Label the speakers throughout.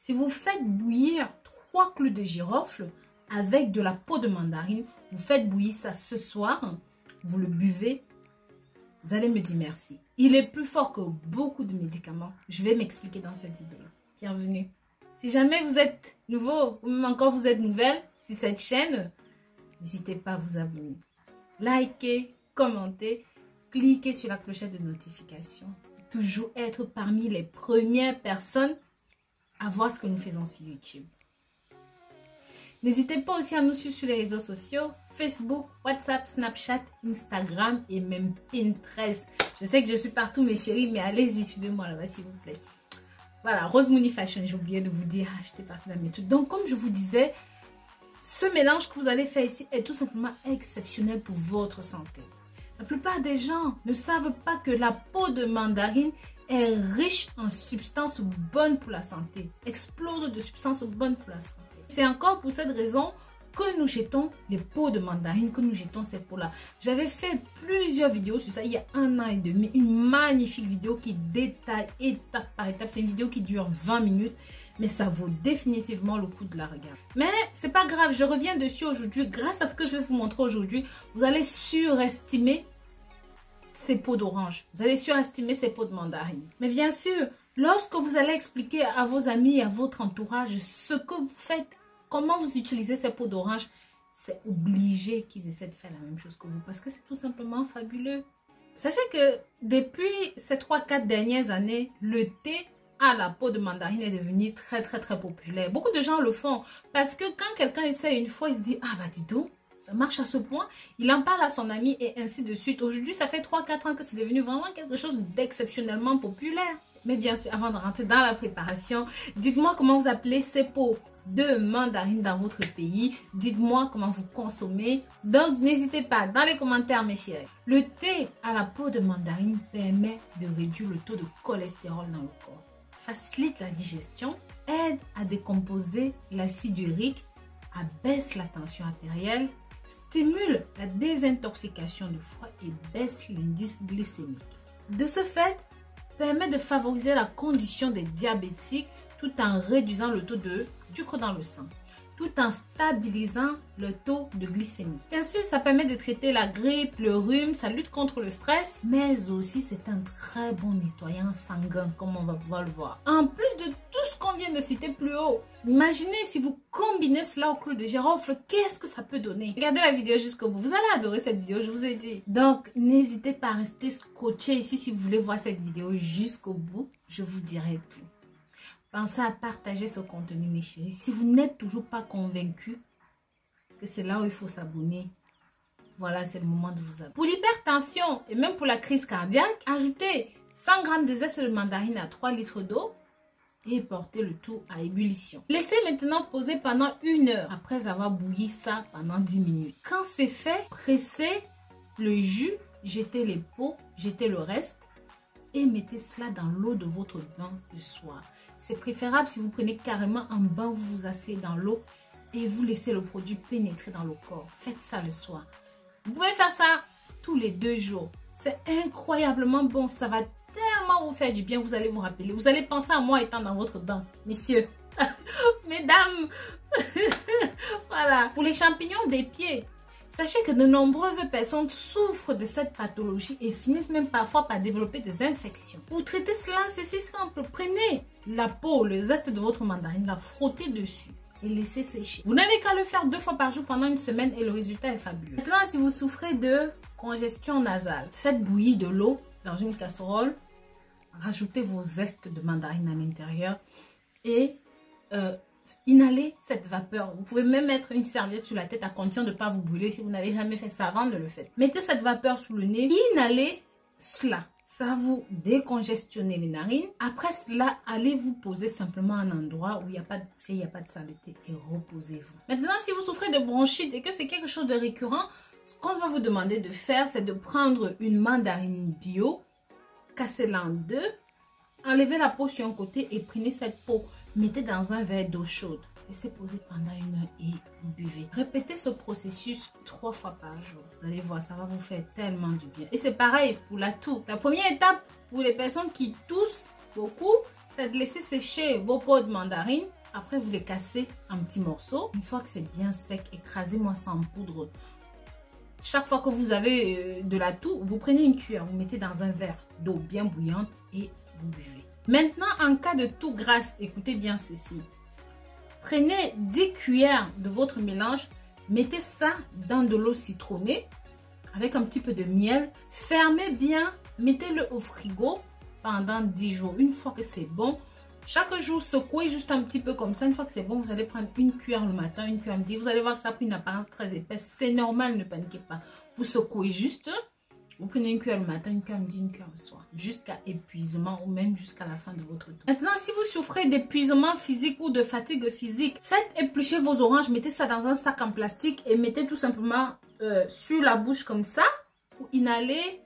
Speaker 1: Si vous faites bouillir 3 clous de girofle avec de la peau de mandarine, vous faites bouillir ça ce soir, vous le buvez, vous allez me dire merci. Il est plus fort que beaucoup de médicaments. Je vais m'expliquer dans cette vidéo. Bienvenue. Si jamais vous êtes nouveau ou même encore vous êtes nouvelle sur cette chaîne, n'hésitez pas à vous abonner. Likez, commentez, cliquez sur la clochette de notification. Toujours être parmi les premières personnes à voir ce que nous faisons sur YouTube. N'hésitez pas aussi à nous suivre sur les réseaux sociaux, Facebook, WhatsApp, Snapchat, Instagram et même Pinterest. Je sais que je suis partout mes chéris, mais allez-y, suivez-moi là-bas s'il vous plaît. Voilà, Rose Mooney Fashion, j'ai oublié de vous dire, j'étais partie dans mes trucs. Donc comme je vous disais, ce mélange que vous allez faire ici est tout simplement exceptionnel pour votre santé. La plupart des gens ne savent pas que la peau de mandarine est riche en substances bonnes pour la santé, explose de substances bonnes pour la santé. C'est encore pour cette raison que nous jetons les peaux de mandarine, que nous jetons ces peaux-là. J'avais fait plusieurs vidéos sur ça il y a 1 an et demi, une magnifique vidéo qui détaille étape par étape. C'est une vidéo qui dure 20 minutes, mais ça vaut définitivement le coup de la regarder. Mais c'est pas grave, je reviens dessus aujourd'hui. Grâce à ce que je vais vous montrer aujourd'hui, vous allez surestimer ces peaux d'orange. Vous allez surestimer ces peaux de mandarine. Mais bien sûr, lorsque vous allez expliquer à vos amis et à votre entourage ce que vous faites, comment vous utilisez ces peaux d'orange, c'est obligé qu'ils essaient de faire la même chose que vous parce que c'est tout simplement fabuleux. Sachez que depuis ces 3-4 dernières années, le thé à la peau de mandarine est devenu très populaire. Beaucoup de gens le font parce que quand quelqu'un essaie une fois, il se dit « Ah bah dis donc, ça marche à ce point ». Il en parle à son ami et ainsi de suite. Aujourd'hui, ça fait 3-4 ans que c'est devenu vraiment quelque chose d'exceptionnellement populaire. Mais bien sûr, avant de rentrer dans la préparation, dites-moi comment vous appelez ces peaux de mandarine dans votre pays. Dites-moi comment vous consommez. Donc, n'hésitez pas dans les commentaires, mes chéris. Le thé à la peau de mandarine permet de réduire le taux de cholestérol dans le corps, facilite la digestion, aide à décomposer l'acide urique, abaisse la tension artérielle, stimule la désintoxication du foie et baisse l'indice glycémique. De ce fait, permet de favoriser la condition des diabétiques tout en réduisant le taux de sucre dans le sang, tout en stabilisant le taux de glycémie. Bien sûr, ça permet de traiter la grippe, le rhume, ça lutte contre le stress, mais aussi c'est un très bon nettoyant sanguin, comme on va pouvoir le voir. En plus de tout ce qu'on vient de citer plus haut, imaginez si vous combinez cela au clou de girofle, qu'est-ce que ça peut donner? Regardez la vidéo jusqu'au bout, vous allez adorer cette vidéo, je vous ai dit. Donc, n'hésitez pas à rester scotché ici si vous voulez voir cette vidéo jusqu'au bout, je vous dirai tout. Pensez à partager ce contenu, mes chéris. Si vous n'êtes toujours pas convaincu que c'est là où il faut s'abonner, voilà, c'est le moment de vous abonner. Pour l'hypertension et même pour la crise cardiaque, ajoutez 100 g de zeste de mandarine à 3 litres d'eau et portez le tout à ébullition. Laissez maintenant poser pendant 1 heure après avoir bouilli ça pendant 10 minutes. Quand c'est fait, pressez le jus, jetez les peaux, jetez le reste et mettez cela dans l'eau de votre bain le soir. C'est préférable si vous prenez carrément un bain, vous vous asseyez dans l'eau et vous laissez le produit pénétrer dans le corps. Faites ça le soir. Vous pouvez faire ça tous les 2 jours. C'est incroyablement bon. Ça va tellement vous faire du bien. Vous allez vous rappeler. Vous allez penser à moi étant dans votre bain. Messieurs, mesdames. Voilà. Pour les champignons des pieds, sachez que de nombreuses personnes souffrent de cette pathologie et finissent même parfois par développer des infections. Pour traiter cela, c'est si simple. Prenez la peau, le zeste de votre mandarine, la frottez dessus et laissez sécher. Vous n'avez qu'à le faire 2 fois par jour pendant 1 semaine et le résultat est fabuleux. Maintenant, si vous souffrez de congestion nasale, faites bouillir de l'eau dans une casserole, rajoutez vos zestes de mandarine à l'intérieur et inhalez cette vapeur. Vous pouvez même mettre une serviette sur la tête à condition de ne pas vous brûler si vous n'avez jamais fait ça avant de le faire. Mettez cette vapeur sous le nez, inhalez cela. Ça va vous décongestionner les narines. Après cela, allez vous poser simplement à un endroit où il n'y a pas de poussière, il n'y a pas de saleté et reposez-vous. Maintenant, si vous souffrez de bronchite et que c'est quelque chose de récurrent, ce qu'on va vous demander de faire, c'est de prendre une mandarine bio, cassez-la en 2, enlevez la peau sur un côté et prenez cette peau. Mettez dans un verre d'eau chaude. Laissez poser pendant 1 heure et buvez. Répétez ce processus 3 fois par jour. Vous allez voir, ça va vous faire tellement du bien. Et c'est pareil pour la toux. La première étape pour les personnes qui toussent beaucoup, c'est de laisser sécher vos peaux de mandarine Après, vous les cassez en petits morceaux. Une fois que c'est bien sec, écrasez-moi ça en poudre. Chaque fois que vous avez de la toux, vous prenez une cuillère, vous mettez dans un verre d'eau bien bouillante et vous buvez. Maintenant, en cas de toux grasse, écoutez bien ceci. Prenez 10 cuillères de votre mélange, mettez ça dans de l'eau citronnée avec un petit peu de miel. Fermez bien, mettez-le au frigo pendant 10 jours. Une fois que c'est bon, chaque jour, secouez juste un petit peu comme ça. Une fois que c'est bon, vous allez prendre une cuillère le matin, une cuillère le midi. Vous allez voir que ça a pris une apparence très épaisse. C'est normal, ne paniquez pas. Vous secouez juste. Vous prenez une cuillère le matin, une cuillère le midi, une cuillère le soir. Jusqu'à épuisement ou même jusqu'à la fin de votre tour. Maintenant, si vous souffrez d'épuisement physique ou de fatigue physique, faites éplucher vos oranges. Mettez ça dans un sac en plastique et mettez tout simplement sur la bouche comme ça. Pour inhaler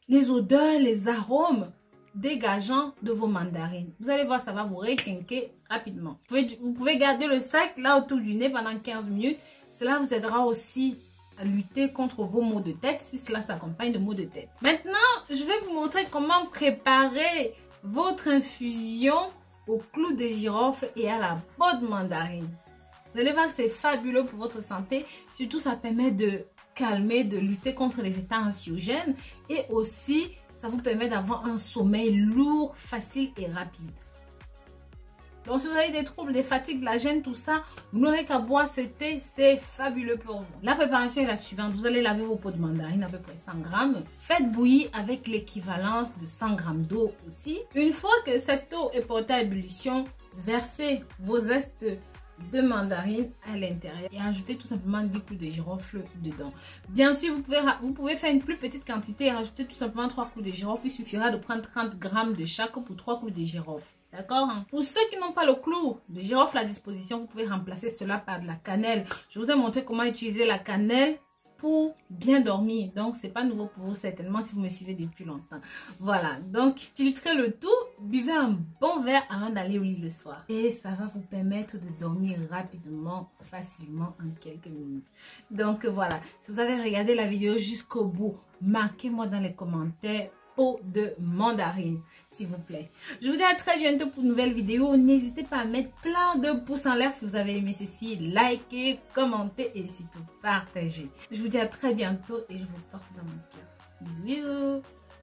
Speaker 1: les odeurs, les arômes dégageant de vos mandarines. Vous allez voir, ça va vous requinquer rapidement. Vous pouvez garder le sac là autour du nez pendant 15 minutes. Cela vous aidera aussi à lutter contre vos maux de tête si cela s'accompagne de maux de tête. Maintenant, je vais vous montrer comment préparer votre infusion au clou de girofle et à la peau de mandarine. Vous allez voir que c'est fabuleux pour votre santé. Surtout, ça permet de calmer, de lutter contre les états anxiogènes et aussi ça vous permet d'avoir un sommeil lourd, facile et rapide. Donc, si vous avez des troubles, des fatigues, de la gêne, tout ça, vous n'aurez qu'à boire ce thé, c'est fabuleux pour vous. La préparation est la suivante. Vous allez laver vos pots de mandarine, à peu près 100 grammes. Faites bouillir avec l'équivalence de 100 grammes d'eau aussi. Une fois que cette eau est portée à ébullition, versez vos zestes de mandarine à l'intérieur et ajouter tout simplement 10 clous de girofle dedans. Bien sûr, vous pouvez faire une plus petite quantité et rajouter tout simplement 3 clous de girofle. Il suffira de prendre 30 grammes de chaque pour 3 clous de girofle. D'accord? Pour ceux qui n'ont pas le clou de girofle à disposition, vous pouvez remplacer cela par de la cannelle. Je vous ai montré comment utiliser la cannelle pour bien dormir. Donc, c'est pas nouveau pour vous certainement si vous me suivez depuis longtemps. Voilà. Donc, filtrez le tout. Buvez un bon verre avant d'aller au lit le soir. Et ça va vous permettre de dormir rapidement, facilement en quelques minutes. Donc, voilà. Si vous avez regardé la vidéo jusqu'au bout, marquez-moi dans les commentaires peau de mandarine, s'il vous plaît. Je vous dis à très bientôt pour une nouvelle vidéo. N'hésitez pas à mettre plein de pouces en l'air si vous avez aimé ceci. Likez, commentez et surtout partagez. Je vous dis à très bientôt et je vous porte dans mon cœur. Bisous, bisous.